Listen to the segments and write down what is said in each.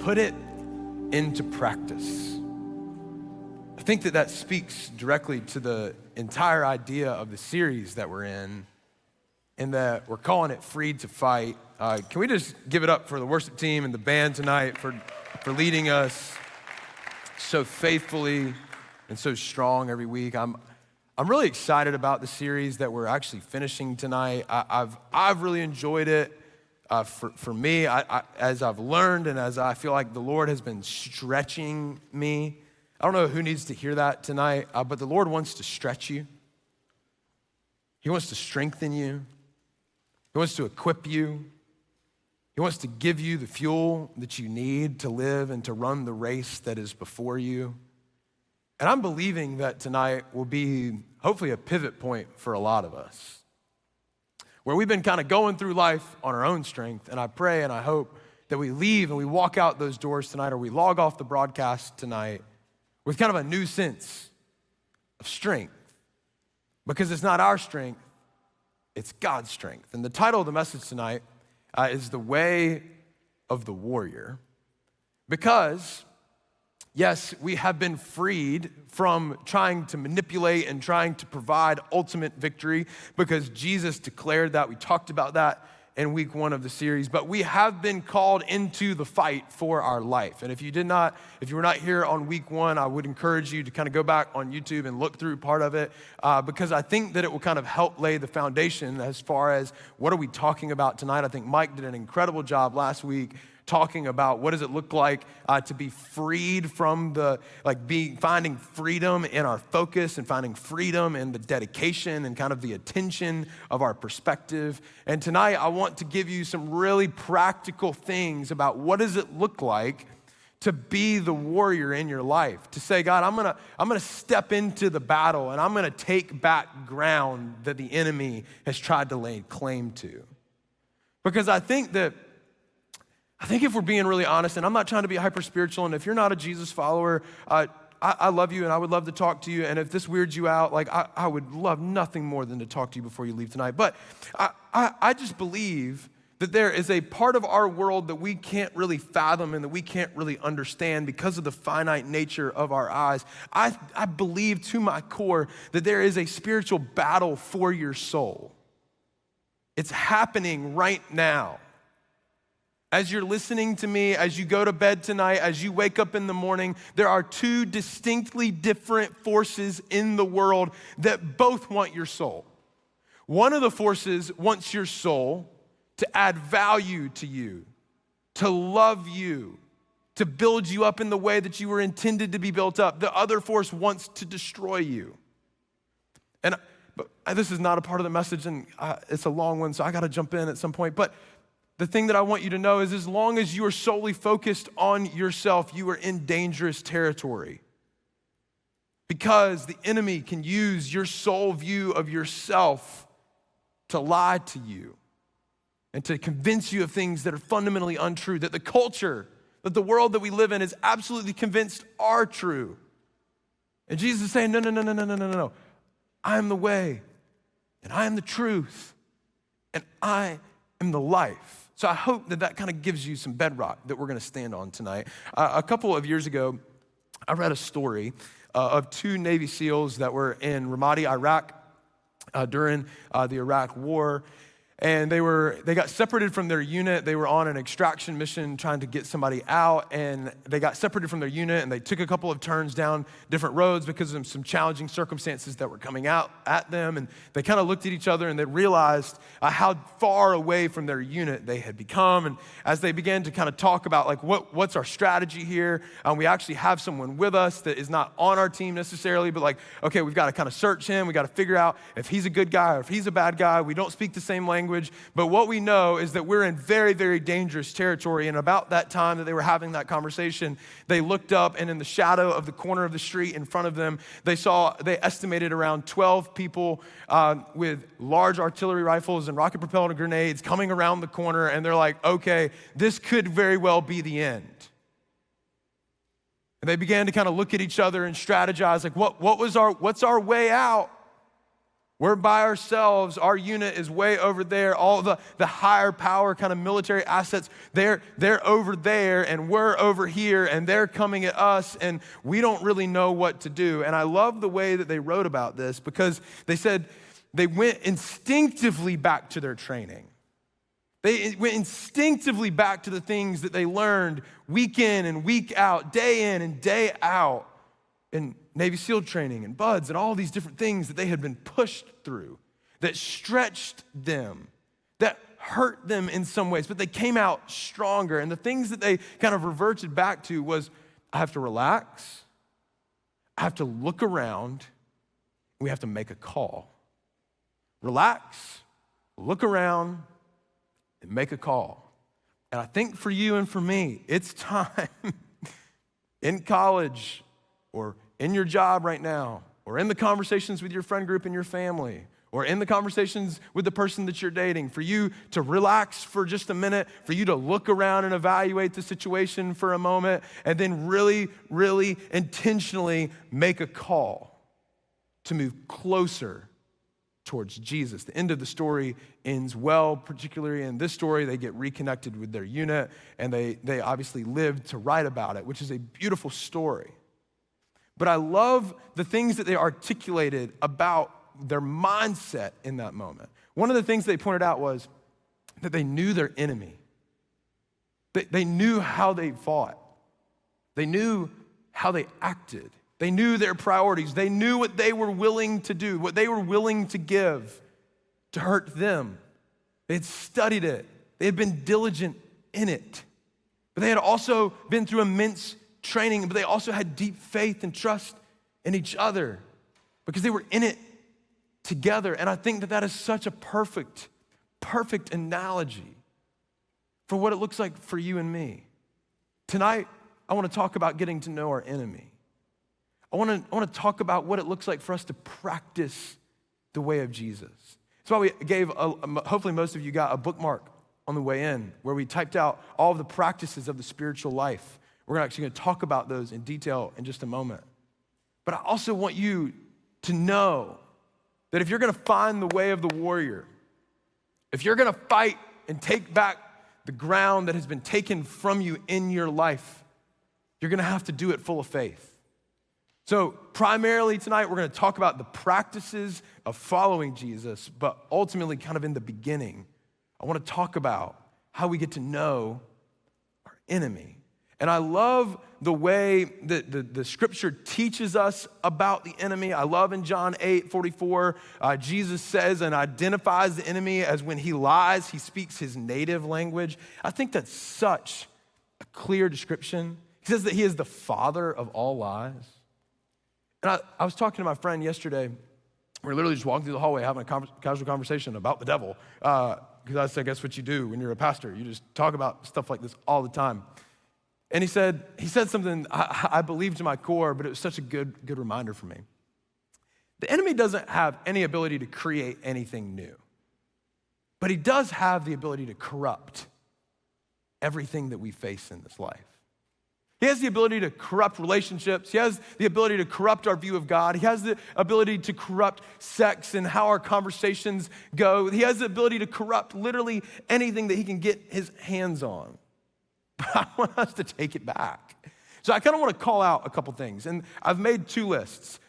put it into practice. I think that speaks directly to the entire idea of the series that we're in that we're calling it Freed to Fight. Can we just give it up for the worship team and the band tonight for leading us so faithfully and so strong every week. I'm really excited about the series that we're actually finishing tonight. I've really enjoyed it. For me, as I've learned and as I feel like the Lord has been stretching me. I don't know who needs to hear that tonight, but the Lord wants to stretch you. He wants to strengthen you. He wants to equip you. He wants to give you the fuel that you need to live and to run the race that is before you. And I'm believing that tonight will be hopefully a pivot point for a lot of us, where we've been kind of going through life on our own strength. And I pray and I hope that we leave and we walk out those doors tonight, or we log off the broadcast tonight with kind of a new sense of strength, because it's not our strength, it's God's strength. And the title of the message tonight is The Way of the Warrior, because yes, we have been freed from trying to manipulate and trying to provide ultimate victory, because Jesus declared that. We talked about that in week 1 of the series, but we have been called into the fight for our life. And if you were not here on week 1, I would encourage you to kind of go back on YouTube and look through part of it, because I think that it will kind of help lay the foundation as far as what are we talking about tonight. I think Mike did an incredible job last week talking about what does it look like to be freed from finding freedom in our focus and finding freedom in the dedication and kind of the attention of our perspective. And tonight I want to give you some really practical things about what does it look like to be the warrior in your life, to say, God, I'm gonna step into the battle and I'm gonna take back ground that the enemy has tried to lay claim to. Because I think if we're being really honest, and I'm not trying to be hyper spiritual, and if you're not a Jesus follower, I love you and I would love to talk to you. And if this weirds you out, I would love nothing more than to talk to you before you leave tonight. But I just believe that there is a part of our world that we can't really fathom and that we can't really understand because of the finite nature of our eyes. I believe to my core that there is a spiritual battle for your soul. It's happening right now. As you're listening to me, as you go to bed tonight, as you wake up in the morning, there are 2 distinctly different forces in the world that both want your soul. One of the forces wants your soul to add value to you, to love you, to build you up in the way that you were intended to be built up. The other force wants to destroy you. But this is not a part of the message, and it's a long one, so I gotta jump in at some point. But the thing that I want you to know is, as long as you are solely focused on yourself, you are in dangerous territory. Because the enemy can use your soul view of yourself to lie to you and to convince you of things that are fundamentally untrue, that the culture, that the world that we live in is absolutely convinced are true. And Jesus is saying, no. I am the way, and I am the truth, and I am the life. So I hope that kind of gives you some bedrock that we're gonna stand on tonight. A couple of years ago, I read a story of 2 Navy SEALs that were in Ramadi, Iraq, during the Iraq War. And they got separated from their unit. They were on an extraction mission trying to get somebody out, and they got separated from their unit, and they took a couple of turns down different roads because of some challenging circumstances that were coming out at them. And they kind of looked at each other and they realized how far away from their unit they had become. And as they began to kind of talk about what's our strategy here, we actually have someone with us that is not on our team necessarily, but okay, we've got to kind of search him. We got to figure out if he's a good guy or if he's a bad guy. We don't speak the same language. But what we know is that we're in very, very dangerous territory. And about that time that they were having that conversation, they looked up, and in the shadow of the corner of the street in front of them, they estimated around 12 people with large artillery rifles and rocket-propelled grenades coming around the corner. And they're like, okay, this could very well be the end. And they began to kind of look at each other and strategize, what's our way out? We're by ourselves. Our unit is way over there. All the higher power kind of military assets, they're over there, and we're over here, and they're coming at us, and we don't really know what to do. And I love the way that they wrote about this, because they said they went instinctively back to their training. They went instinctively back to the things that they learned week in and week out, day in and day out, in Navy SEAL training and BUDS and all these different things that they had been pushed through, that stretched them, that hurt them in some ways, but they came out stronger. And the things that they kind of reverted back to was, I have to relax, I have to look around, we have to make a call. Relax, look around, and make a call. And I think for you and for me, it's time in college or in your job right now, or in the conversations with your friend group and your family, or in the conversations with the person that you're dating, for you to relax for just a minute, for you to look around and evaluate the situation for a moment, and then really, really intentionally make a call to move closer towards Jesus. The end of the story ends well, particularly in this story. They get reconnected with their unit, and they obviously live to write about it, which is a beautiful story. But I love the things that they articulated about their mindset in that moment. One of the things they pointed out was that they knew their enemy. They knew how they fought. They knew how they acted. They knew their priorities. They knew what they were willing to do, what they were willing to give to hurt them. They had studied it. They had been diligent in it. But they had also been through immense training, but they also had deep faith and trust in each other because they were in it together. And I think that is such a perfect analogy for what it looks like for you and me. Tonight, I want to talk about getting to know our enemy. I want to talk about what it looks like for us to practice the way of Jesus. That's why we gave, hopefully most of you got a bookmark on the way in where we typed out all of the practices of the spiritual life. We're actually going to talk about those in detail in just a moment. But I also want you to know that if you're going to find the way of the warrior, if you're going to fight and take back the ground that has been taken from you in your life, you're going to have to do it full of faith. So primarily tonight, we're going to talk about the practices of following Jesus, but ultimately kind of in the beginning, I want to talk about how we get to know our enemy. And I love the way that the scripture teaches us about the enemy. I love in John 8:44, Jesus says and identifies the enemy as when he lies, he speaks his native language. I think that's such a clear description. He says that he is the father of all lies. And I was talking to my friend yesterday. We were literally just walking through the hallway having a casual conversation about the devil. Because that's, I guess, what you do when you're a pastor. You just talk about stuff like this all the time. And he said something I believed to my core, but it was such a good reminder for me. The enemy doesn't have any ability to create anything new, but he does have the ability to corrupt everything that we face in this life. He has the ability to corrupt relationships. He has the ability to corrupt our view of God. He has the ability to corrupt sex and how our conversations go. He has the ability to corrupt literally anything that he can get his hands on. But I want us to take it back. So I kind of want to call out a couple things. And I've made two lists.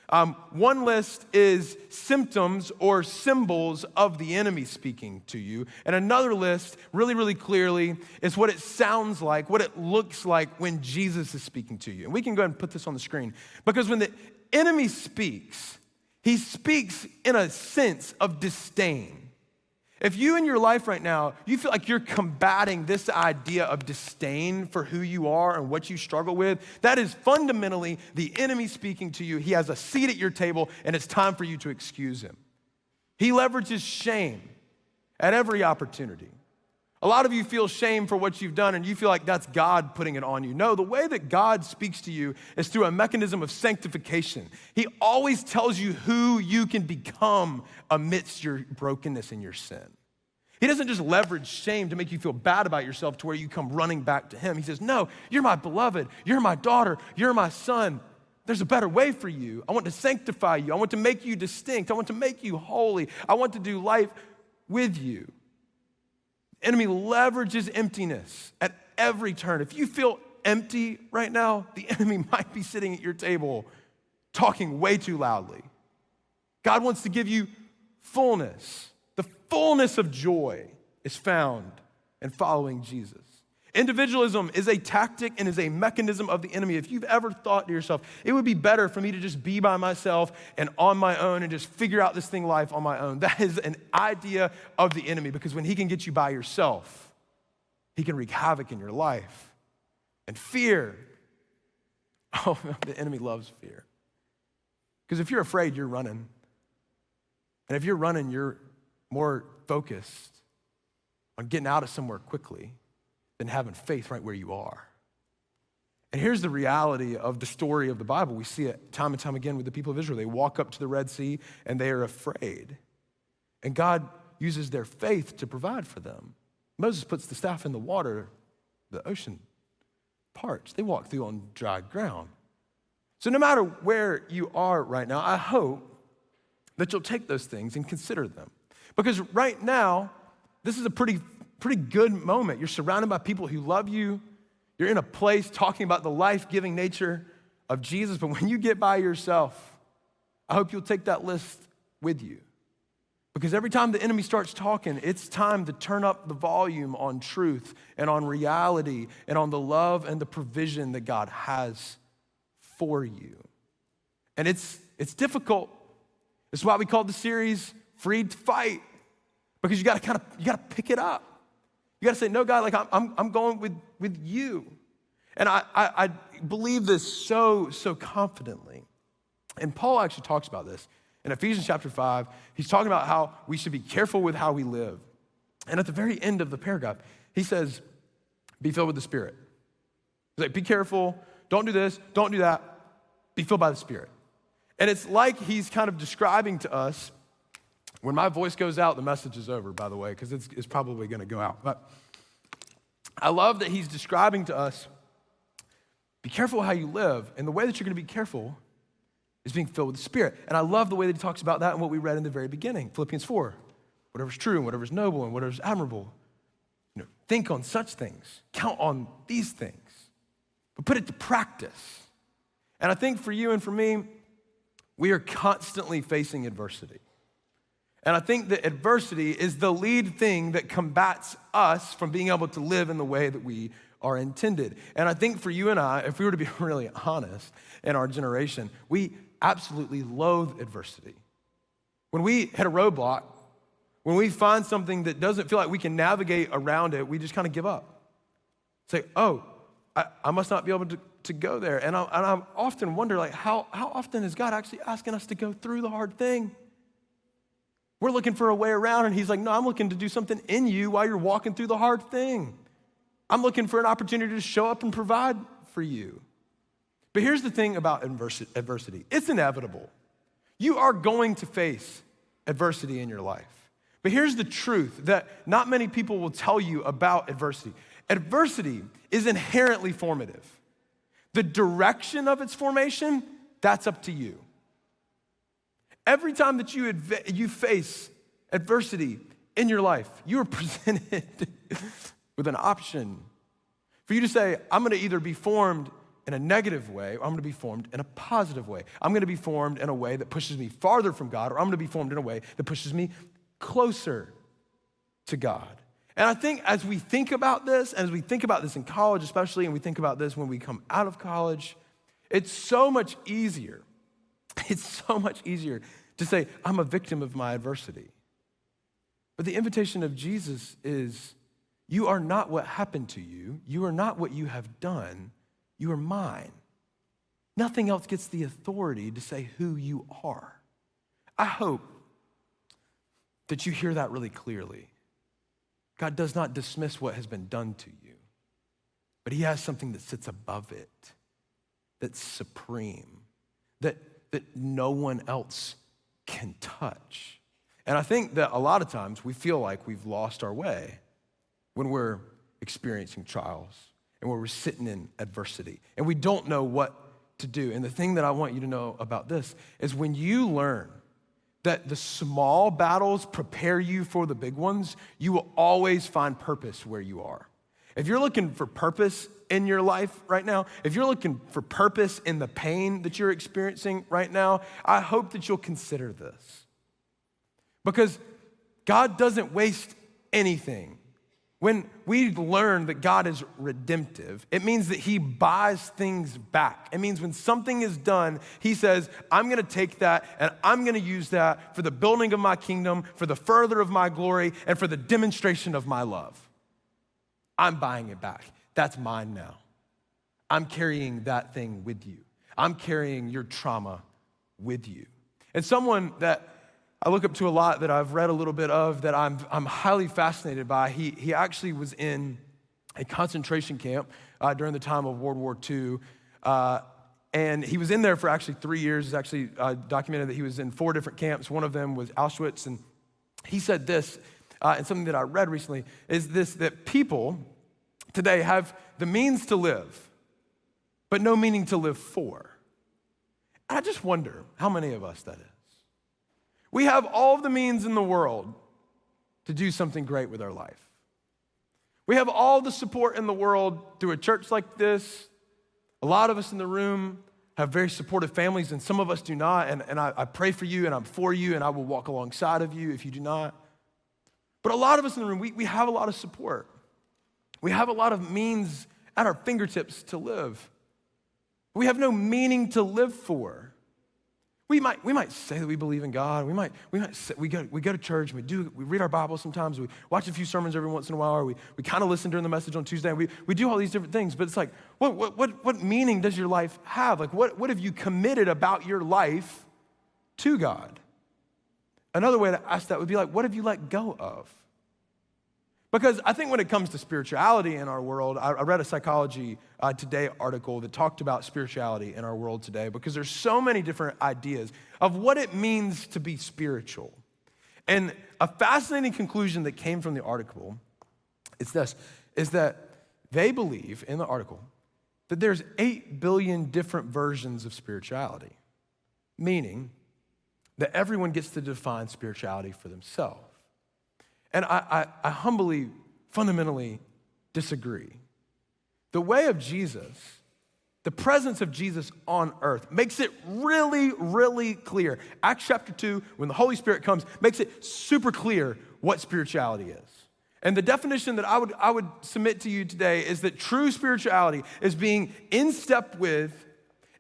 One list is symptoms or symbols of the enemy speaking to you. And another list, really, really clearly, is what it sounds like, what it looks like when Jesus is speaking to you. And we can go ahead and put this on the screen. Because when the enemy speaks, he speaks in a sense of disdain. If you in your life right now, you feel like you're combating this idea of disdain for who you are and what you struggle with, that is fundamentally the enemy speaking to you. He has a seat at your table, and it's time for you to excuse him. He leverages shame at every opportunity. A lot of you feel shame for what you've done, and you feel like that's God putting it on you. No, the way that God speaks to you is through a mechanism of sanctification. He always tells you who you can become amidst your brokenness and your sin. He doesn't just leverage shame to make you feel bad about yourself to where you come running back to him. He says, no, you're my beloved, you're my daughter, you're my son. there's a better way for you. I want to sanctify you. I want to make you distinct. I want to make you holy. I want to do life with you. The enemy leverages emptiness at every turn. If you feel empty right now, the enemy might be sitting at your table talking way too loudly. God wants to give you fullness. The fullness of joy is found in following Jesus. Individualism is a tactic and is a mechanism of the enemy. If you've ever thought to yourself, it would be better for me to just be by myself and on my own and just figure out this thing life on my own. That is an idea of the enemy, because when he can get you by yourself, he can wreak havoc in your life. And fear, oh, the enemy loves fear. Because if you're afraid, you're running. And if you're running, you're more focused on getting out of somewhere quickly than having faith right where you are. And here's the reality of the story of the Bible. We see it time and time again with the people of Israel. They walk up to the Red Sea and they are afraid. And God uses their faith to provide for them. Moses puts the staff in the water, the ocean parts. They walk through on dry ground. So no matter where you are right now, I hope that you'll take those things and consider them. Because right now, this is a pretty good moment. You're surrounded by people who love you. You're in a place talking about the life-giving nature of Jesus. But when you get by yourself, I hope you'll take that list with you. Because every time the enemy starts talking, it's time to turn up the volume on truth and on reality and on the love and the provision that God has for you. And it's difficult. It's why we called the series Freed to Fight. Because you gotta pick it up. You gotta say, no, God, like I'm going with you. And I believe this so confidently. And Paul actually talks about this. In Ephesians chapter 5, he's talking about how we should be careful with how we live. And at the very end of the paragraph, he says, be filled with the Spirit. He's like, be careful, don't do this, don't do that, be filled by the Spirit. And it's like he's kind of describing to us, when my voice goes out, the message is over, by the way, because it's probably going to go out. But I love that he's describing to us, be careful how you live. And the way that you're going to be careful is being filled with the Spirit. And I love the way that he talks about that and what we read in the very beginning, Philippians 4. Whatever's true and whatever's noble and whatever's admirable, think on such things. Count on these things. But put it to practice. And I think for you and for me, we are constantly facing adversity. And I think that adversity is the lead thing that combats us from being able to live in the way that we are intended. And I think for you and I, if we were to be really honest in our generation, we absolutely loathe adversity. When we hit a roadblock, when we find something that doesn't feel like we can navigate around it, we just kind of give up. Say, oh, I must not be able to go there. And I often wonder, like, how often is God actually asking us to go through the hard thing? We're looking for a way around, and he's like, no, I'm looking to do something in you while you're walking through the hard thing. I'm looking for an opportunity to show up and provide for you. But here's the thing about adversity. It's inevitable. You are going to face adversity in your life. But here's the truth that not many people will tell you about adversity. Adversity is inherently formative. The direction of its formation, that's up to you. Every time that you face adversity in your life, you are presented with an option for you to say, I'm gonna either be formed in a negative way, or I'm gonna be formed in a positive way. I'm gonna be formed in a way that pushes me farther from God, or I'm gonna be formed in a way that pushes me closer to God. And I think as we think about this, and as we think about this in college especially, and we think about this when we come out of college, it's so much easier. It's so much easier to say, I'm a victim of my adversity. But the invitation of Jesus is, you are not what happened to you. You are not what you have done. You are mine. Nothing else gets the authority to say who you are. I hope that you hear that really clearly. God does not dismiss what has been done to you, but he has something that sits above it, that's supreme, that no one else can touch. And I think that a lot of times we feel like we've lost our way when we're experiencing trials and when we're sitting in adversity and we don't know what to do. And the thing that I want you to know about this is when you learn that the small battles prepare you for the big ones, you will always find purpose where you are. If you're looking for purpose in your life right now, if you're looking for purpose in the pain that you're experiencing right now, I hope that you'll consider this. Because God doesn't waste anything. When we learn that God is redemptive, it means that he buys things back. It means when something is done, he says, I'm gonna take that and I'm gonna use that for the building of my kingdom, for the further of my glory, and for the demonstration of my love. I'm buying it back. That's mine now. I'm carrying that thing with you. I'm carrying your trauma with you. And someone that I look up to a lot, that I've read a little bit of, that I'm highly fascinated by, he actually was in a concentration camp during the time of World War II. And he was in there for actually 3 years. It's actually documented that he was in 4 different camps. One of them was Auschwitz. And he said this, and something that I read recently, is this, that people today have the means to live, but no meaning to live for. And I just wonder how many of us that is. We have all of the means in the world to do something great with our life. We have all the support in the world through a church like this. A lot of us in the room have very supportive families, and some of us do not. And I pray for you, and I'm for you, and I will walk alongside of you if you do not. But a lot of us in the room, we have a lot of support. We have a lot of means at our fingertips to live. We have no meaning to live for. We might say that we believe in God. We might say, we go to church. We read our Bible sometimes. We watch a few sermons every once in a while. Or we kind of listen during the message on Tuesday. We do all these different things. But it's like, what meaning does your life have? Like, what have you committed about your life to God? Another way to ask that would be like, what have you let go of? Because I think when it comes to spirituality in our world, I read a Psychology Today article that talked about spirituality in our world today, because there's so many different ideas of what it means to be spiritual. And a fascinating conclusion that came from the article is this, is that they believe in the article that there's 8 billion different versions of spirituality, meaning that everyone gets to define spirituality for themselves. And I humbly, fundamentally disagree. The way of Jesus, the presence of Jesus on earth, makes it really, really clear. Acts chapter 2, when the Holy Spirit comes, makes it super clear what spirituality is. And the definition that I would submit to you today is that true spirituality is being in step with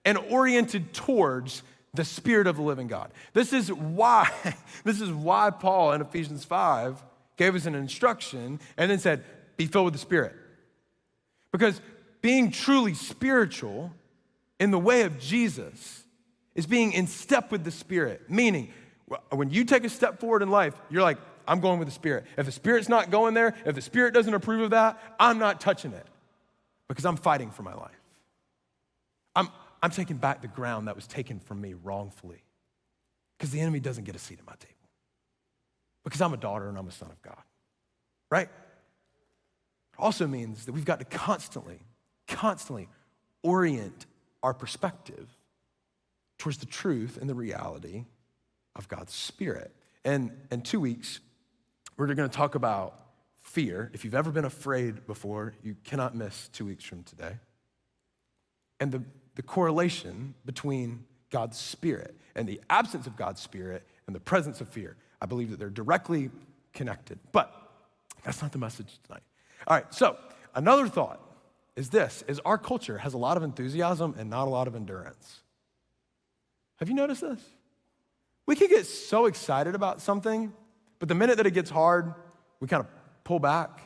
and oriented towards the Spirit of the living God. This is why Paul in Ephesians 5 gave us an instruction and then said, be filled with the Spirit. Because being truly spiritual in the way of Jesus is being in step with the Spirit. Meaning, when you take a step forward in life, you're like, I'm going with the Spirit. If the Spirit's not going there, if the Spirit doesn't approve of that, I'm not touching it because I'm fighting for my life. I'm taking back the ground that was taken from me wrongfully because the enemy doesn't get a seat at my table. Because I'm a daughter and I'm a son of God, right? It also means that we've got to constantly orient our perspective towards the truth and the reality of God's Spirit. And in 2 weeks, we're going to talk about fear. If you've ever been afraid before, you cannot miss 2 weeks from today. And the correlation between God's Spirit and the absence of God's Spirit and the presence of fear. I believe that they're directly connected, but that's not the message tonight. All right, so another thought is this, is our culture has a lot of enthusiasm and not a lot of endurance. Have you noticed this? We can get so excited about something, but the minute that it gets hard, we kind of pull back.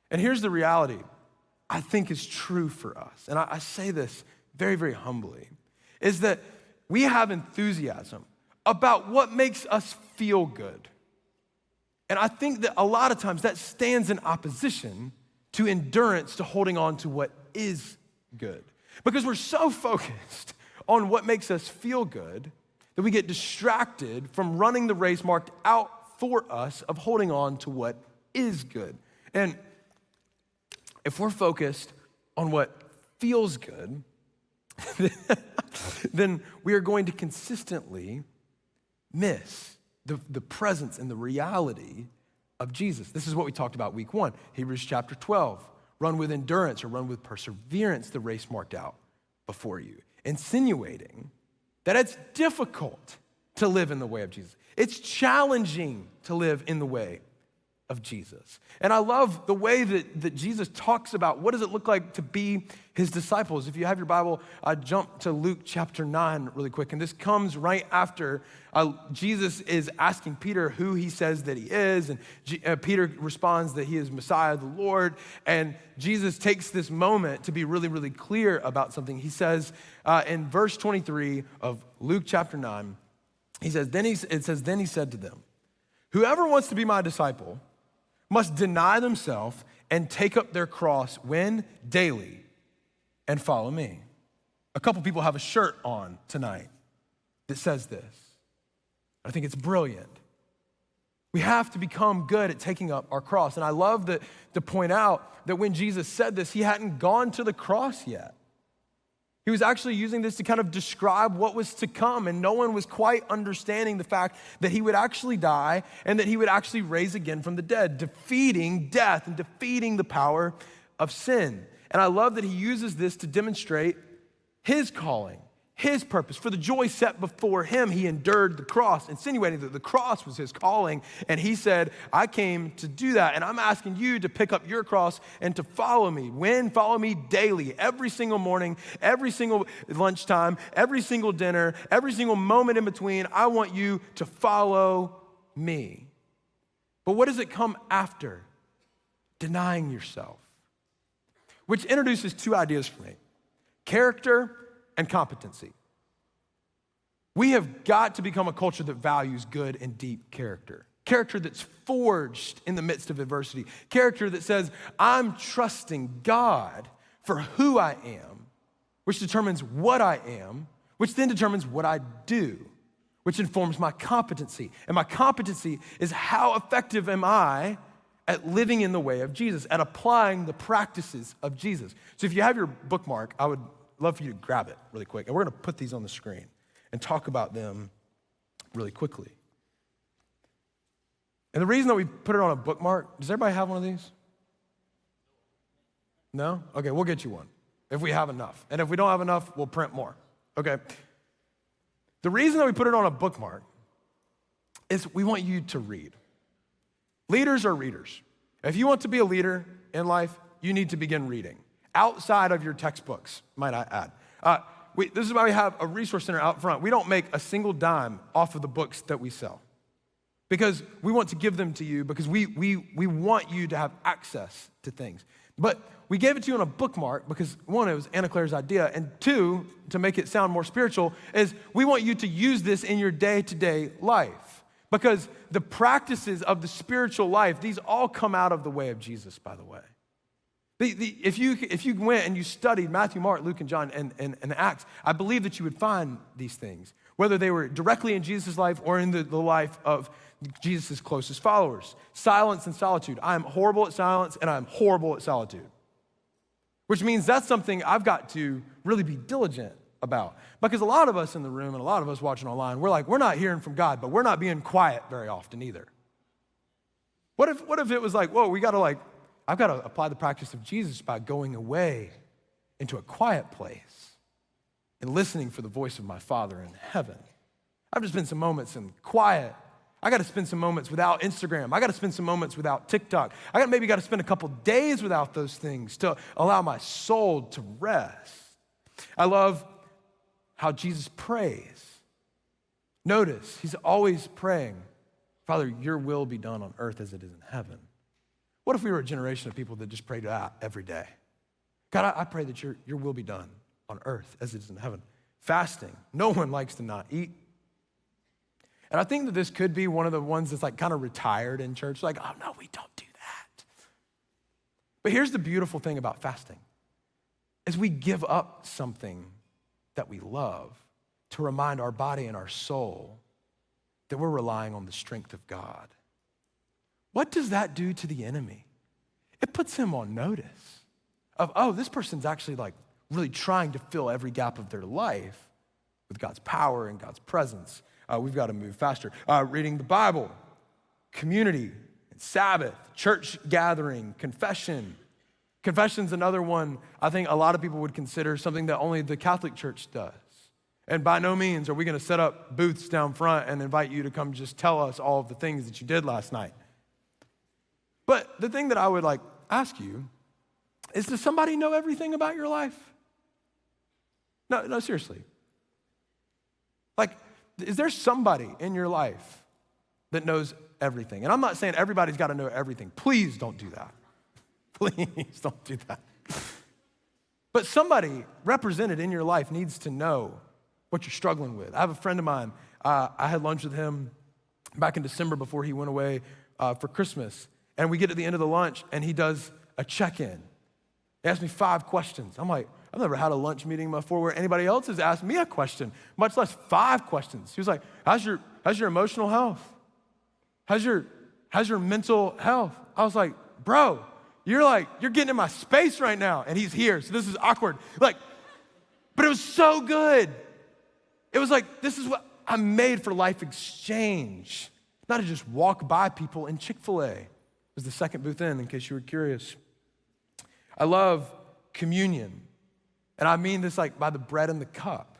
And here's the reality I think is true for us, and I say this very, very humbly, is that we have enthusiasm about what makes us feel good. And I think that a lot of times that stands in opposition to endurance, to holding on to what is good. Because we're so focused on what makes us feel good that we get distracted from running the race marked out for us of holding on to what is good. And if we're focused on what feels good then we are going to consistently miss the presence and the reality of Jesus. This is what we talked about week 1, Hebrews chapter 12. Run with endurance or run with perseverance the race marked out before you, insinuating that it's difficult to live in the way of Jesus. It's challenging to live in the way of Jesus. And I love the way that Jesus talks about what does it look like to be his disciples. If you have your Bible, jump to Luke chapter 9 really quick. And this comes right after Jesus is asking Peter who he says that he is. And Peter responds that he is Messiah, the Lord. And Jesus takes this moment to be really, really clear about something. He says in verse 23 of Luke chapter 9, he says, then he said to them, whoever wants to be my disciple must deny themselves and take up their cross when daily and follow me. A couple people have a shirt on tonight that says this. I think it's brilliant. We have to become good at taking up our cross. And I love to point out that when Jesus said this, he hadn't gone to the cross yet. He was actually using this to kind of describe what was to come, and no one was quite understanding the fact that he would actually die and that he would actually raise again from the dead, defeating death and defeating the power of sin. And I love that he uses this to demonstrate his calling, his purpose. For the joy set before him, he endured the cross, insinuating that the cross was his calling. And he said, I came to do that. And I'm asking you to pick up your cross and to follow me. When? Follow me daily, every single morning, every single lunchtime, every single dinner, every single moment in between. I want you to follow me. But what does it come after? Denying yourself. Which introduces 2 ideas for me. Character and competency. We have got to become a culture that values good and deep character. Character that's forged in the midst of adversity. Character that says, I'm trusting God for who I am, which determines what I am, which then determines what I do, which informs my competency. And my competency is how effective am I at living in the way of Jesus, at applying the practices of Jesus. So if you have your bookmark, I would love for you to grab it really quick. And we're going to put these on the screen and talk about them really quickly. And the reason that we put it on a bookmark, does everybody have one of these? No? Okay, we'll get you one if we have enough. And if we don't have enough, we'll print more. Okay. The reason that we put it on a bookmark is we want you to read. Leaders are readers. If you want to be a leader in life, you need to begin reading. Outside of your textbooks, might I add. This is why we have a resource center out front. We don't make a single dime off of the books that we sell because we want to give them to you because we want you to have access to things. But we gave it to you on a bookmark because 1, it was Anna Claire's idea, and 2, to make it sound more spiritual, is we want you to use this in your day-to-day life because the practices of the spiritual life, these all come out of the way of Jesus, by the way. If you went and you studied Matthew, Mark, Luke, and John, and Acts, I believe that you would find these things, whether they were directly in Jesus' life or in the life of Jesus' closest followers. Silence and solitude. I am horrible at silence, and I am horrible at solitude, which means that's something I've got to really be diligent about. Because a lot of us in the room and a lot of us watching online, we're not hearing from God, but we're not being quiet very often either. What if it was like, whoa, I've got to apply the practice of Jesus by going away into a quiet place and listening for the voice of my Father in heaven. I've just spent some moments in quiet. I got to spend some moments without Instagram. I got to spend some moments without TikTok. Maybe got to spend a couple days without those things to allow my soul to rest. I love how Jesus prays. Notice, he's always praying, Father, your will be done on earth as it is in heaven. What if we were a generation of people that just prayed that every day? God, I pray that your will be done on earth as it is in heaven. Fasting. No one likes to not eat. And I think that this could be one of the ones that's like kind of retired in church. Like, oh no, we don't do that. But here's the beautiful thing about fasting is we give up something that we love to remind our body and our soul that we're relying on the strength of God. What does that do to the enemy? It puts him on notice of, oh, this person's actually like really trying to fill every gap of their life with God's power and God's presence. We've got to move faster. Reading the Bible, community, Sabbath, church gathering, confession. Confession's another one I think a lot of people would consider something that only the Catholic Church does. And by no means are we going to set up booths down front and invite you to come just tell us all of the things that you did last night. But the thing that I would ask you is, does somebody know everything about your life? No, seriously. Is there somebody in your life that knows everything? And I'm not saying everybody's got to know everything. Please don't do that. Please don't do that. But somebody represented in your life needs to know what you're struggling with. I have a friend of mine. I had lunch with him back in December before he went away for Christmas. And we get to the end of the lunch, and he does a check-in. He asked me 5 questions. I'm like, I've never had a lunch meeting before where anybody else has asked me a question, much less 5 questions. He was like, how's your emotional health? How's your mental health? I was like, bro, you're getting in my space right now. And he's here, so this is awkward. But it was so good. It was like, this is what I'm made for, life exchange, not to just walk by people in Chick-fil-A. It was the second booth in case you were curious. I love communion. And I mean this by the bread and the cup,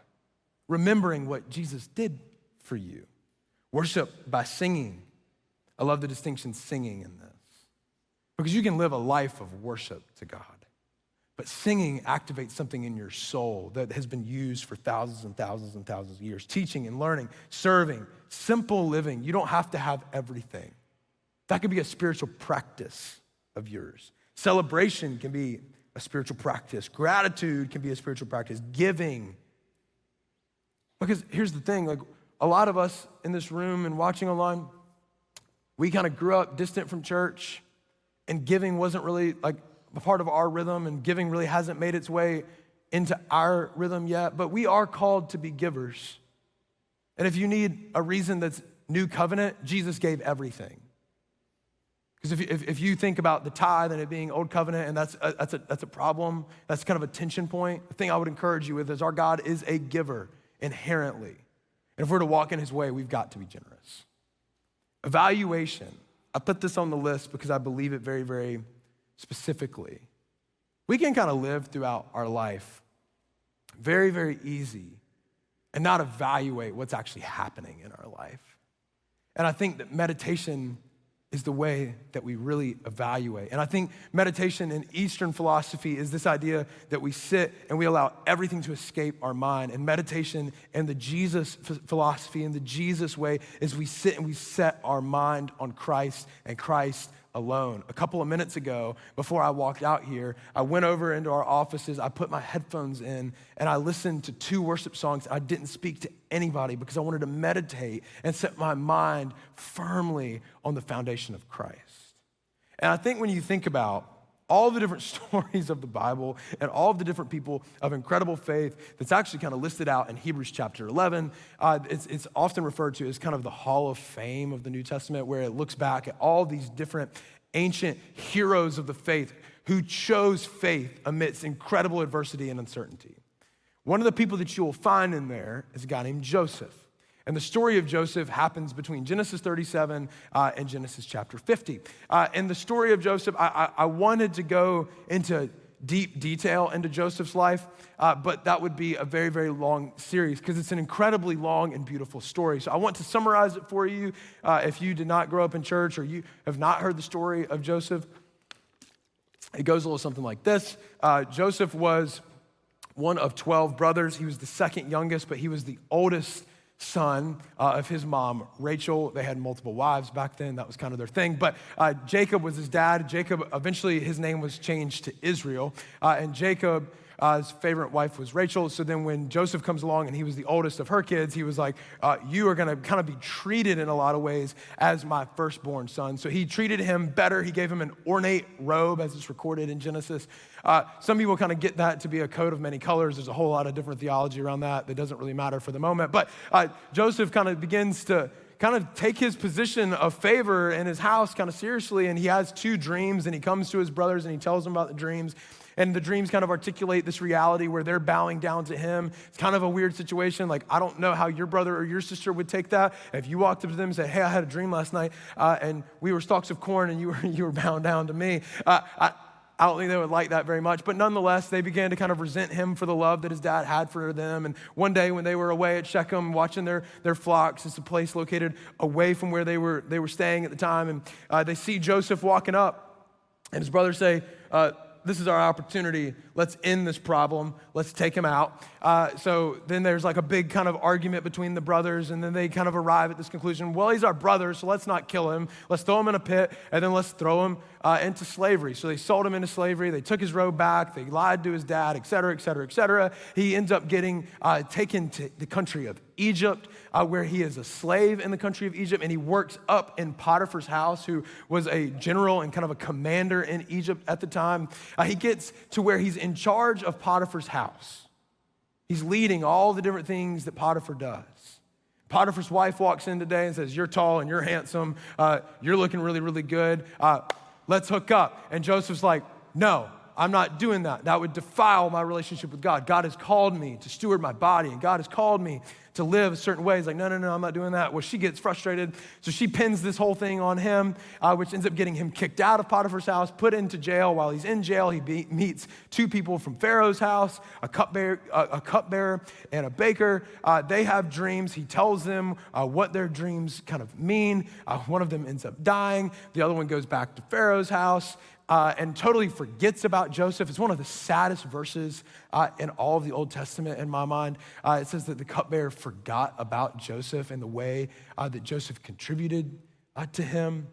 remembering what Jesus did for you. Worship by singing. I love the distinction singing in this, because you can live a life of worship to God, but singing activates something in your soul that has been used for thousands and thousands and thousands of years. Teaching and learning, serving, simple living. You don't have to have everything. That could be a spiritual practice of yours. Celebration can be a spiritual practice. Gratitude can be a spiritual practice. Giving. Because here's the thing, a lot of us in this room and watching online, we kind of grew up distant from church, and giving wasn't really a part of our rhythm, and giving really hasn't made its way into our rhythm yet, but we are called to be givers. And if you need a reason that's new covenant, Jesus gave everything. Because if you think about the tithe and it being old covenant, and that's a problem, that's kind of a tension point, the thing I would encourage you with is our God is a giver inherently. And if we're to walk in his way, we've got to be generous. Evaluation. I put this on the list because I believe it very, very specifically. We can kind of live throughout our life very, very easy and not evaluate what's actually happening in our life. And I think that meditation is the way that we really evaluate. And I think meditation in Eastern philosophy is this idea that we sit and we allow everything to escape our mind. And meditation and the Jesus philosophy and the Jesus way is we sit and we set our mind on Christ and Christ alone. A couple of minutes ago, before I walked out here, I went over into our offices, I put my headphones in, and I listened to 2 worship songs. I didn't speak to anybody because I wanted to meditate and set my mind firmly on the foundation of Christ. And I think when you think about all the different stories of the Bible and all of the different people of incredible faith that's actually kind of listed out in Hebrews chapter 11. It's often referred to as kind of the Hall of Fame of the New Testament, where it looks back at all these different ancient heroes of the faith who chose faith amidst incredible adversity and uncertainty. One of the people that you will find in there is a guy named Joseph. And the story of Joseph happens between Genesis 37 and Genesis chapter 50. And the story of Joseph, I wanted to go into deep detail into Joseph's life, but that would be a very, very long series because it's an incredibly long and beautiful story. So I want to summarize it for you. If you did not grow up in church or you have not heard the story of Joseph, it goes a little something like this. Joseph was one of 12 brothers. He was the second youngest, but he was the oldest son of his mom, Rachel. They had multiple wives back then. That was kind of their thing. But Jacob was his dad. Jacob, eventually his name was changed to Israel. And Jacob, his favorite wife was Rachel. So then when Joseph comes along and he was the oldest of her kids, he was like, you are going to kind of be treated in a lot of ways as my firstborn son. So he treated him better. He gave him an ornate robe, as it's recorded in Genesis. Some people kind of get that to be a coat of many colors. There's a whole lot of different theology around that. That doesn't really matter for the moment. But Joseph kind of begins to kind of take his position of favor in his house kind of seriously, and he has 2 dreams, and he comes to his brothers and he tells them about the dreams. And the dreams kind of articulate this reality where they're bowing down to him. It's kind of a weird situation. Like, I don't know how your brother or your sister would take that. If you walked up to them and said, hey, I had a dream last night, and we were stalks of corn and you were bowing down to me. I don't think they would like that very much. But nonetheless, they began to kind of resent him for the love that his dad had for them. And one day when they were away at Shechem watching their flocks, it's a place located away from where they were staying at the time. And they see Joseph walking up, and his brothers say, this is our opportunity. Let's end this problem. Let's take him out. So then there's like a big kind of argument between the brothers, and then they kind of arrive at this conclusion, well, he's our brother, so let's not kill him. Let's throw him in a pit, and then let's throw him into slavery. So they sold him into slavery. They took his robe back. They lied to his dad, et cetera, et cetera, et cetera. He ends up getting taken to the country of Egypt, where he is a slave in the country of Egypt, and he works up in Potiphar's house, who was a general and kind of a commander in Egypt at the time. He gets to where he's in charge of Potiphar's house. He's leading all the different things that Potiphar does. Potiphar's wife walks in today and says, you're tall and you're handsome. You're looking really, really good. Let's hook up. And Joseph's like, no, I'm not doing that. That would defile my relationship with God. God has called me to steward my body, and God has called me to live a certain way. He's like, no, I'm not doing that. Well, she gets frustrated, so she pins this whole thing on him, which ends up getting him kicked out of Potiphar's house, put into jail. While he's in jail, he meets 2 people from Pharaoh's house, a cupbearer and a baker. They have dreams. He tells them what their dreams kind of mean. One of them ends up dying. The other one goes back to Pharaoh's house. And totally forgets about Joseph. It's one of the saddest verses in all of the Old Testament in my mind. It says that the cupbearer forgot about Joseph and the way that Joseph contributed to him.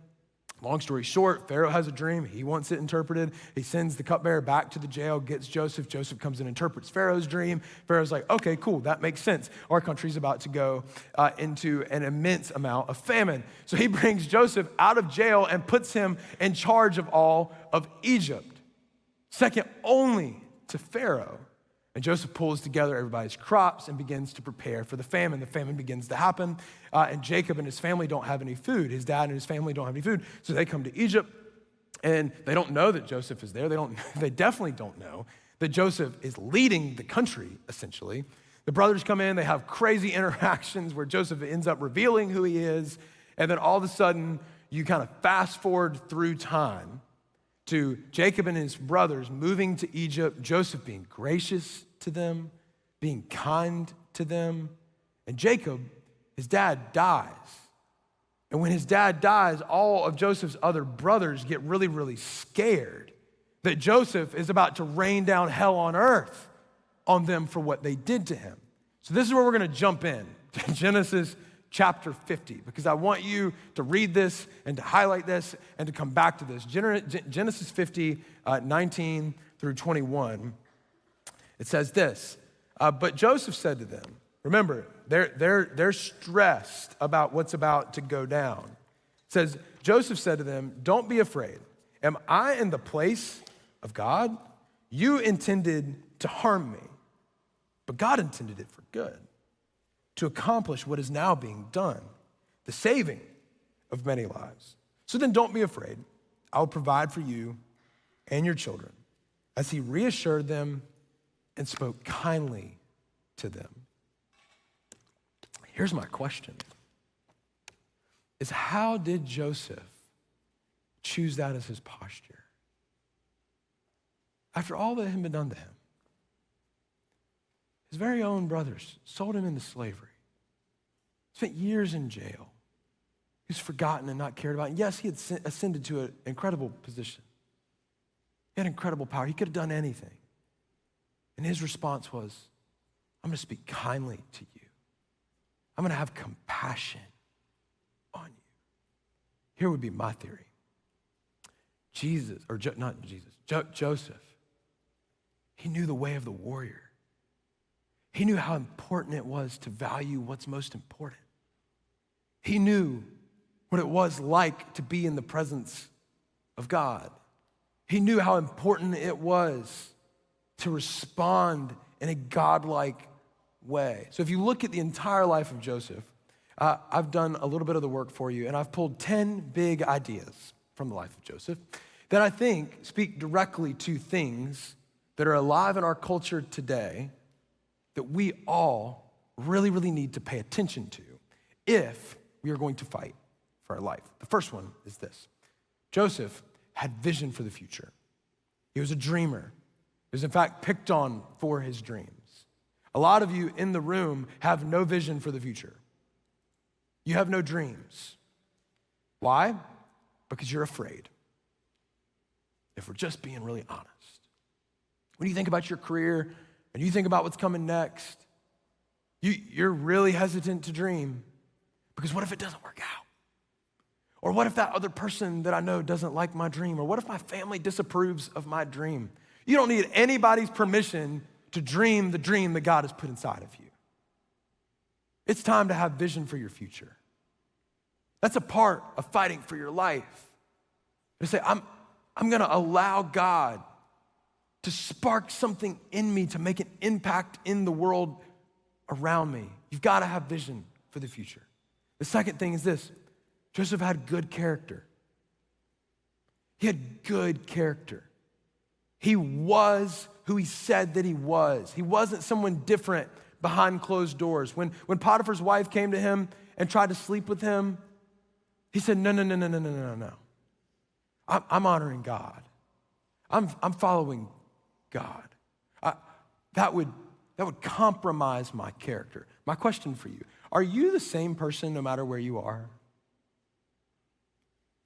Long story short, Pharaoh has a dream. He wants it interpreted. He sends the cupbearer back to the jail, gets Joseph. Joseph comes and interprets Pharaoh's dream. Pharaoh's like, okay, cool, that makes sense. Our country's about to go into an immense amount of famine. So he brings Joseph out of jail and puts him in charge of all of Egypt, second only to Pharaoh. And Joseph pulls together everybody's crops and begins to prepare for the famine. The famine begins to happen, and Jacob and his family don't have any food. His dad and his family don't have any food, so they come to Egypt, and they don't know that Joseph is there. They definitely don't know that Joseph is leading the country, essentially. The brothers come in, they have crazy interactions where Joseph ends up revealing who he is, and then all of a sudden, you kind of fast forward through time to Jacob and his brothers moving to Egypt, Joseph being gracious to them, being kind to them. And Jacob, his dad, dies. And when his dad dies, all of Joseph's other brothers get really, really scared that Joseph is about to rain down hell on earth on them for what they did to him. So this is where we're gonna jump in to Genesis chapter 50, because I want you to read this and to highlight this and to come back to this. Genesis 50, 19 through 21, it says this, but Joseph said to them, remember, they're stressed about what's about to go down. It says, Joseph said to them, don't be afraid. Am I in the place of God? You intended to harm me, but God intended it for good, to accomplish what is now being done, the saving of many lives. So then don't be afraid. I will provide for you and your children. As he reassured them and spoke kindly to them. Here's my question, is how did Joseph choose that as his posture? After all that had been done to him, his very own brothers sold him into slavery, spent years in jail. He was forgotten and not cared about. And yes, he had ascended to an incredible position. He had incredible power. He could have done anything. And his response was, I'm going to speak kindly to you. I'm going to have compassion on you. Here would be my theory. Joseph, he knew the way of the warrior. He knew how important it was to value what's most important. He knew what it was like to be in the presence of God. He knew how important it was to respond in a godlike way. So if you look at the entire life of Joseph, I've done a little bit of the work for you, and I've pulled 10 big ideas from the life of Joseph that I think speak directly to things that are alive in our culture today that we all really, really need to pay attention to if we are going to fight for our life. The first one is this. Joseph had vision for the future. He was a dreamer. He was, in fact, picked on for his dreams. A lot of you in the room have no vision for the future. You have no dreams. Why? Because you're afraid. If we're just being really honest. When you think about your career and you think about what's coming next, you're really hesitant to dream because what if it doesn't work out? Or what if that other person that I know doesn't like my dream? Or what if my family disapproves of my dream? You don't need anybody's permission to dream the dream that God has put inside of you. It's time to have vision for your future. That's a part of fighting for your life. To say, I'm gonna allow God to spark something in me to make an impact in the world around me. You've gotta have vision for the future. The second thing is this, Joseph had good character. He had good character. He was who he said that he was. He wasn't someone different behind closed doors. When Potiphar's wife came to him and tried to sleep with him, he said, no. I'm honoring God. I'm following God. That would compromise my character. My question for you, are you the same person no matter where you are?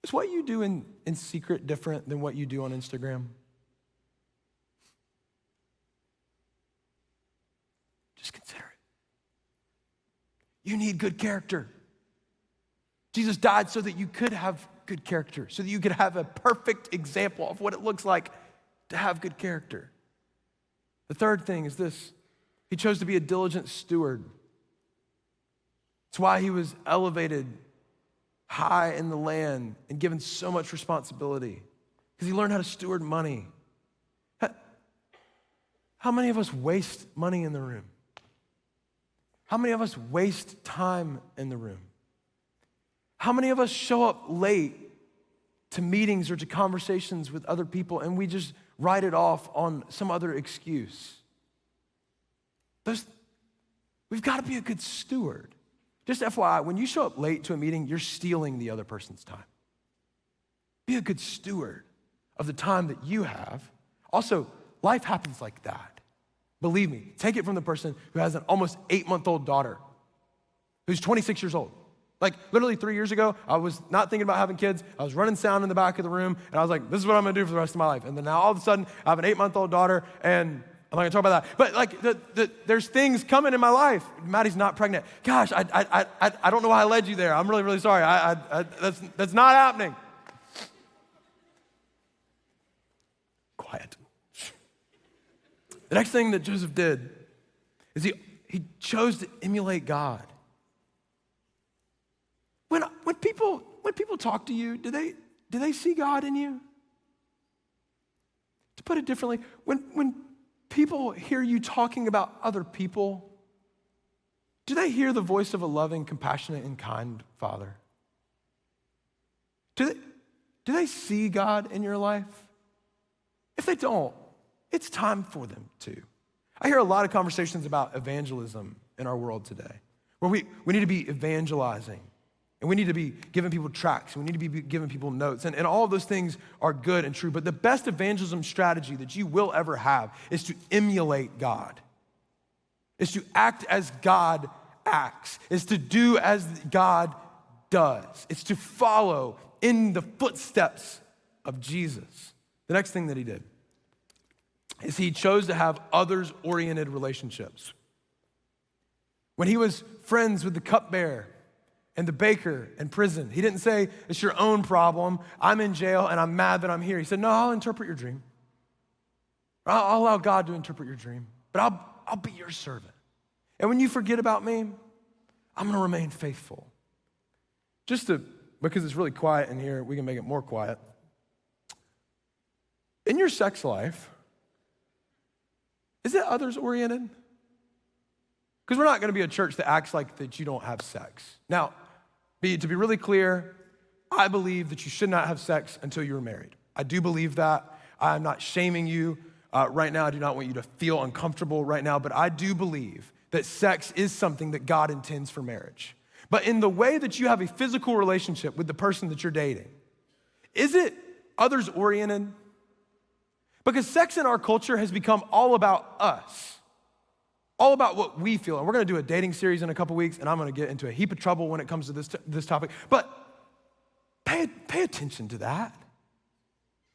Is what you do in secret different than what you do on Instagram? Just consider it. You need good character. Jesus died so that you could have good character, so that you could have a perfect example of what it looks like to have good character. The third thing is this. He chose to be a diligent steward. It's why he was elevated high in the land and given so much responsibility, because he learned how to steward money. How many of us waste money in the room? How many of us waste time in the room? How many of us show up late to meetings or to conversations with other people and we just write it off on some other excuse? We've got to be a good steward. Just FYI, when you show up late to a meeting, you're stealing the other person's time. Be a good steward of the time that you have. Also, life happens like that. Believe me, take it from the person who has an almost 8-month-old daughter who's 26 years old. Like literally 3 years ago, I was not thinking about having kids. I was running sound in the back of the room, and I was like, this is what I'm gonna do for the rest of my life. And then now all of a sudden, I have an 8-month-old daughter, and I'm not gonna talk about that. But like, there's things coming in my life. Maddie's not pregnant. Gosh, I don't know why I led you there. I'm really, really sorry. That's not happening. Quiet. The next thing that Joseph did is he chose to emulate God. When people talk to you, do they see God in you? To put it differently, when people hear you talking about other people, do they hear the voice of a loving, compassionate, and kind Father? Do they see God in your life? If they don't, it's time for them to. I hear a lot of conversations about evangelism in our world today, where we need to be evangelizing. And we need to be giving people tracts. And we need to be giving people notes. And all of those things are good and true. But the best evangelism strategy that you will ever have is to emulate God. Is to act as God acts. Is to do as God does. It's to follow in the footsteps of Jesus. The next thing that he did is he chose to have others-oriented relationships. When he was friends with the cupbearer and the baker in prison, he didn't say, it's your own problem. I'm in jail and I'm mad that I'm here. He said, no, I'll interpret your dream. I'll allow God to interpret your dream, but I'll be your servant. And when you forget about me, I'm gonna remain faithful. Because it's really quiet in here, we can make it more quiet. In your sex life, is it others-oriented? Because we're not going to be a church that acts like that you don't have sex. Now, to be really clear, I believe that you should not have sex until you're married. I do believe that. I'm not shaming you right now. I do not want you to feel uncomfortable right now, but I do believe that sex is something that God intends for marriage. But in the way that you have a physical relationship with the person that you're dating, is it others-oriented? Because sex in our culture has become all about us. All about what we feel. And we're gonna do a dating series in a couple weeks, and I'm gonna get into a heap of trouble when it comes to this topic. But pay attention to that.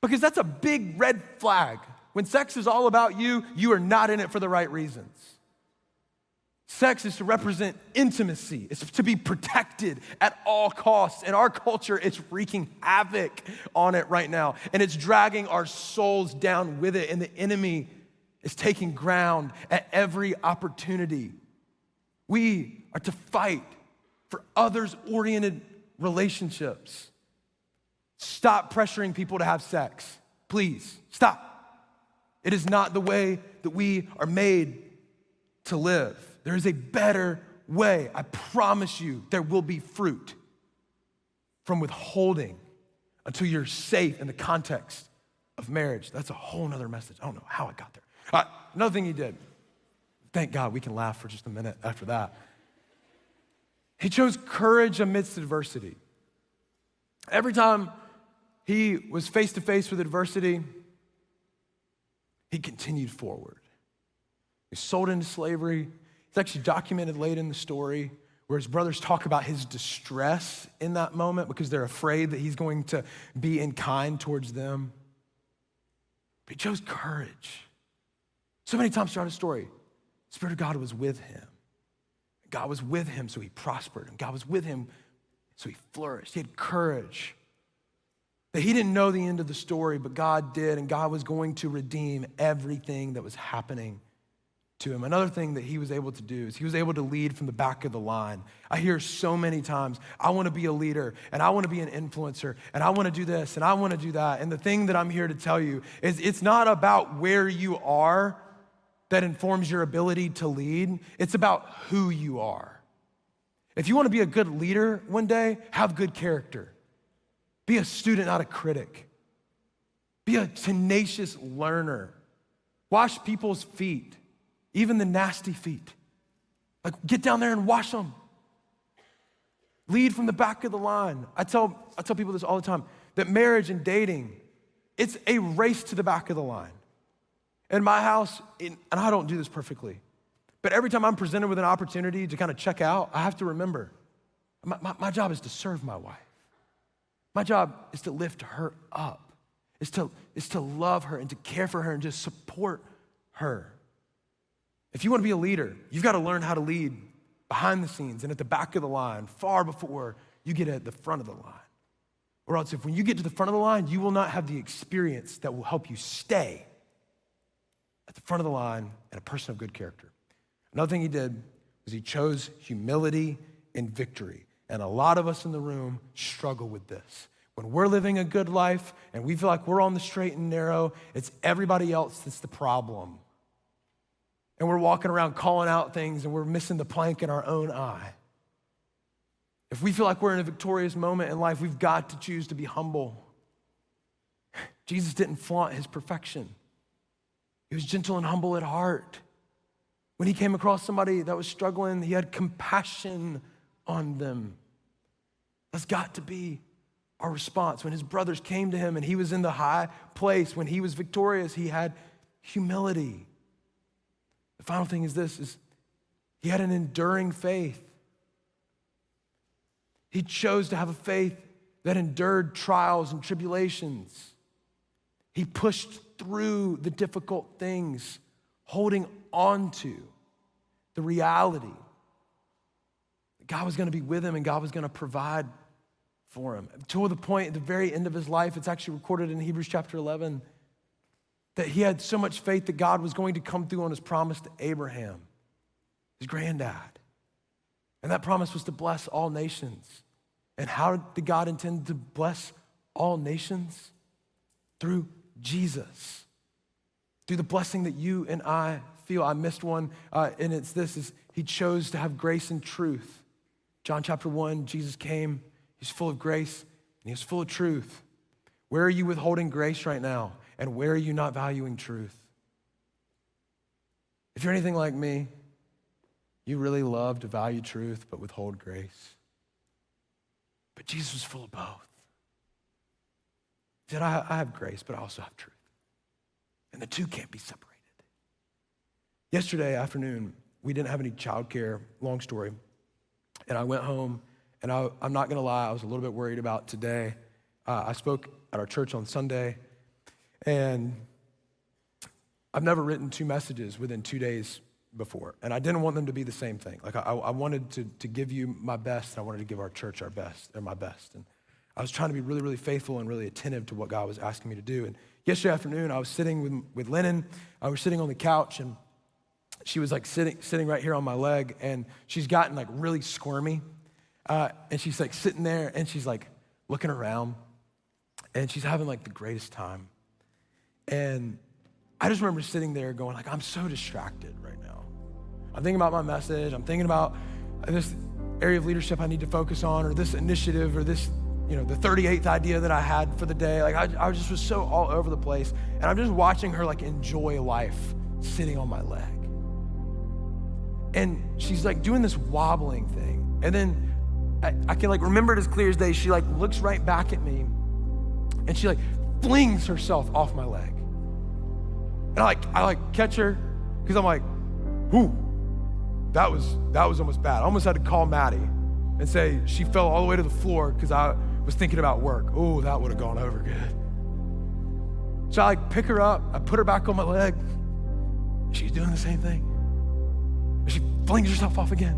Because that's a big red flag. When sex is all about you, you are not in it for the right reasons. Sex is to represent intimacy. It's to be protected at all costs. In our culture, it's wreaking havoc on it right now. And it's dragging our souls down with it. And the enemy is taking ground at every opportunity. We are to fight for others-oriented relationships. Stop pressuring people to have sex. Please, stop. It is not the way that we are made to live. There is a better way. I promise you there will be fruit from withholding until you're safe in the context of marriage. That's a whole nother message. I don't know how I got there. Another thing he did, thank God we can laugh for just a minute after that. He chose courage amidst adversity. Every time he was face to face with adversity, he continued forward. He was sold into slavery. It's actually documented late in the story where his brothers talk about his distress in that moment because they're afraid that he's going to be unkind towards them. But he chose courage. So many times throughout his story, the Spirit of God was with him. God was with him, so he prospered. And God was with him, so he flourished. He had courage. That he didn't know the end of the story, but God did, and God was going to redeem everything that was happening to him. Another thing that he was able to do is he was able to lead from the back of the line. I hear so many times, I want to be a leader, and I want to be an influencer, and I want to do this, and I want to do that. And the thing that I'm here to tell you is it's not about where you are that informs your ability to lead. It's about who you are. If you want to be a good leader one day, have good character. Be a student, not a critic. Be a tenacious learner. Wash people's feet, even the nasty feet. Like, get down there and wash them. Lead from the back of the line. I tell people this all the time, that marriage and dating, it's a race to the back of the line. In my house, and I don't do this perfectly, but every time I'm presented with an opportunity to kind of check out, I have to remember, my job is to serve my wife. My job is to lift her up, is to love her and to care for her and just support her. If you want to be a leader, you've got to learn how to lead behind the scenes and at the back of the line, far before you get at the front of the line. Or else if when you get to the front of the line, you will not have the experience that will help you stay at the front of the line and a person of good character. Another thing he did was he chose humility and victory. And a lot of us in the room struggle with this. When we're living a good life and we feel like we're on the straight and narrow, it's everybody else that's the problem. And we're walking around calling out things and we're missing the plank in our own eye. If we feel like we're in a victorious moment in life, we've got to choose to be humble. Jesus didn't flaunt his perfection. He was gentle and humble at heart. When he came across somebody that was struggling, he had compassion on them. That's got to be our response. When his brothers came to him and he was in the high place, when he was victorious, he had humility. The final thing is this, is he had an enduring faith. He chose to have a faith that endured trials and tribulations. He pushed through the difficult things, holding on to the reality that God was going to be with him and God was going to provide for him. To the point at the very end of his life, it's actually recorded in Hebrews chapter 11, that he had so much faith that God was going to come through on his promise to Abraham, his granddad. And that promise was to bless all nations. And how did God intend to bless all nations? Through Jesus, through the blessing that you and I feel. I missed one, and it's this, is he chose to have grace and truth. John chapter 1, Jesus came, he's full of grace, and he was full of truth. Where are you withholding grace right now? And where are you not valuing truth? If you're anything like me, you really love to value truth but withhold grace. But Jesus was full of both. He said, I have grace, but I also have truth. And the two can't be separated. Yesterday afternoon, we didn't have any childcare, long story. And I went home, and I'm not gonna lie, I was a little bit worried about today. I spoke at our church on Sunday, and I've never written 2 messages within 2 days before, and I didn't want them to be the same thing. Like I wanted to give you my best, and I wanted to give our church our best, or my best. And I was trying to be really, really faithful and really attentive to what God was asking me to do. And yesterday afternoon, I was sitting with Lennon. I was sitting on the couch, and she was like sitting right here on my leg, and she's gotten like really squirmy. And she's like sitting there, and she's like looking around, and she's having like the greatest time. And I just remember sitting there going like, I'm so distracted right now. I'm thinking about my message. I'm thinking about this area of leadership I need to focus on, or this initiative, or this, the 38th idea that I had for the day. Like I just was so all over the place. And I'm just watching her like enjoy life sitting on my leg. And she's like doing this wobbling thing. And then I can like remember it as clear as day. She like looks right back at me, and she like flings herself off my leg. And I catch her, because I'm like, whoo, that was almost bad. I almost had to call Maddie and say she fell all the way to the floor because I was thinking about work. Oh, that would have gone over good. So I pick her up, I put her back on my leg. She's doing the same thing. She flings herself off again.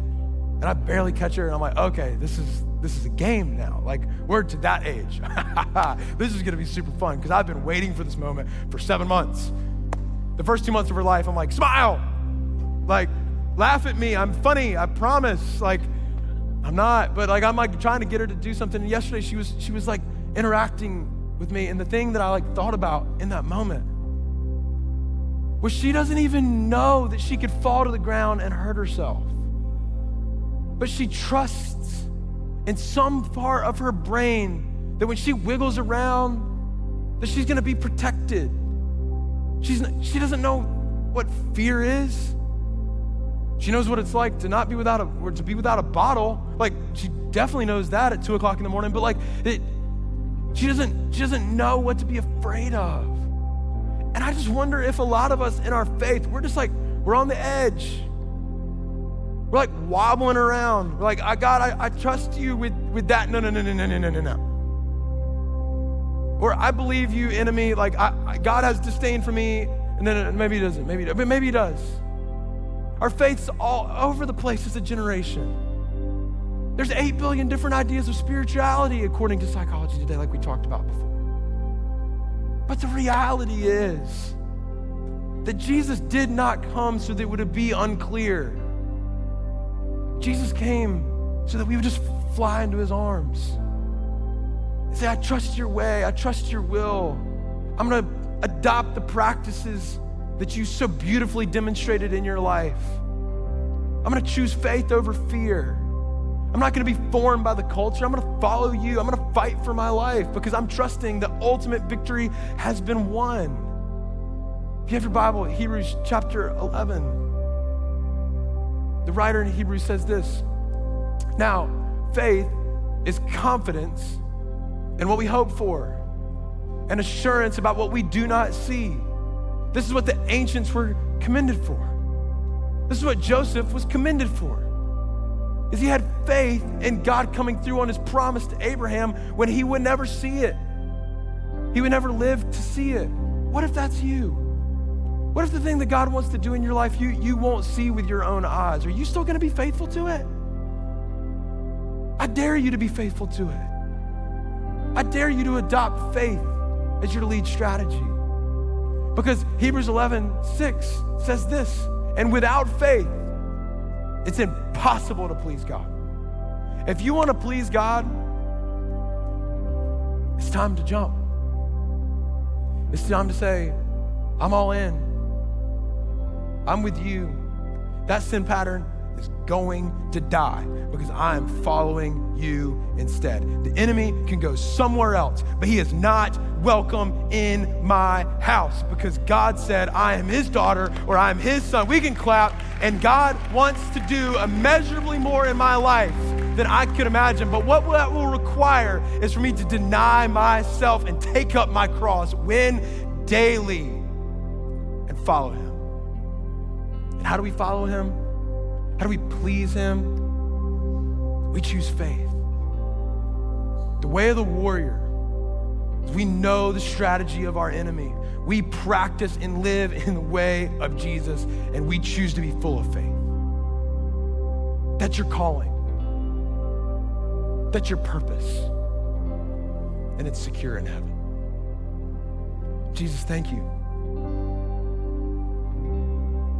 And I barely catch her, and I'm like, okay, this is a game now. Like, we're to that age. This is gonna be super fun, because I've been waiting for this moment for 7 months. The first 2 months of her life, I'm like, smile, like, laugh at me, I'm funny, I promise. Like, I'm not, but like, I'm like trying to get her to do something. And yesterday, she was like interacting with me, and the thing that I like thought about in that moment was she doesn't even know that she could fall to the ground and hurt herself. But she trusts in some part of her brain that when she wiggles around, that she's gonna be protected. She doesn't know what fear is. She knows what it's like to not be without to be without a bottle. Like, she definitely knows that at 2 o'clock in the morning, but like, she doesn't know what to be afraid of. And I just wonder if a lot of us in our faith, we're on the edge. We're like wobbling around. We're like, God, I trust you with that. No. Or I believe you, enemy. Like, God has disdain for me, and then maybe he doesn't. But maybe he does. Our faith's all over the place as a generation. There's 8 billion different ideas of spirituality according to psychology today, like we talked about before. But the reality is that Jesus did not come so that it would be unclear. Jesus came so that we would just fly into his arms and say, I trust your way, I trust your will. I'm gonna adopt the practices that you so beautifully demonstrated in your life. I'm gonna choose faith over fear. I'm not gonna be formed by the culture. I'm gonna follow you. I'm gonna fight for my life because I'm trusting the ultimate victory has been won. If you have your Bible, Hebrews chapter 11, the writer in Hebrews says this: now, faith is confidence in what we hope for and assurance about what we do not see. This is what the ancients were commended for. This is what Joseph was commended for. Is he had faith in God coming through on his promise to Abraham when he would never see it. He would never live to see it. What if that's you? What if the thing that God wants to do in your life you won't see with your own eyes? Are you still gonna be faithful to it? I dare you to be faithful to it. I dare you to adopt faith as your lead strategy. Because Hebrews 11:6 says this, and without faith, it's impossible to please God. If you want to please God, it's time to jump. It's time to say, I'm all in. I'm with you. That sin pattern is going to die because I am following you instead. The enemy can go somewhere else, but he is not welcome in my house because God said I am his daughter or I am his son. We can clap, and God wants to do immeasurably more in my life than I could imagine. But what that will require is for me to deny myself and take up my cross, win daily, and follow him. And how do we follow him? How do we please him? We choose faith. The way of the warrior is we know the strategy of our enemy. We practice and live in the way of Jesus, and we choose to be full of faith. That's your calling. That's your purpose. And it's secure in heaven. Jesus, thank you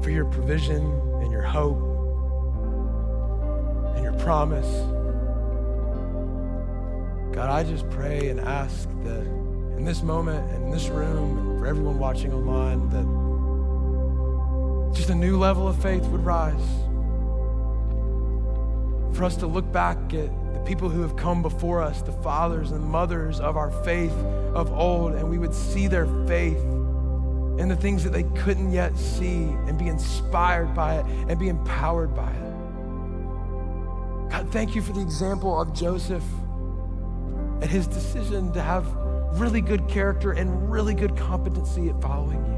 for your provision and your hope and your promise. God, I just pray and ask that in this moment and in this room and for everyone watching online, that just a new level of faith would rise. For us to look back at the people who have come before us, the fathers and mothers of our faith of old, and we would see their faith in the things that they couldn't yet see and be inspired by it and be empowered by it. God, thank you for the example of Joseph and his decision to have really good character and really good competency at following you.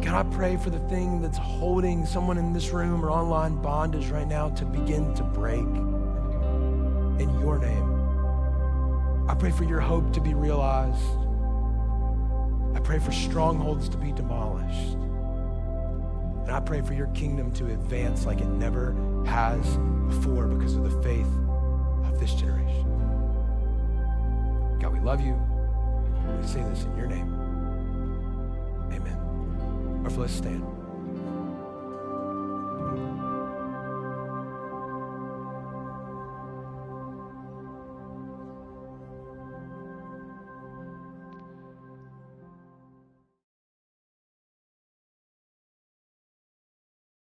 God, I pray for the thing that's holding someone in this room or online bondage right now to begin to break in your name. I pray for your hope to be realized. I pray for strongholds to be demolished. And I pray for your kingdom to advance like it never has before because of the faith of this generation. God, we love you. We say this in your name. Amen. Or let's stand.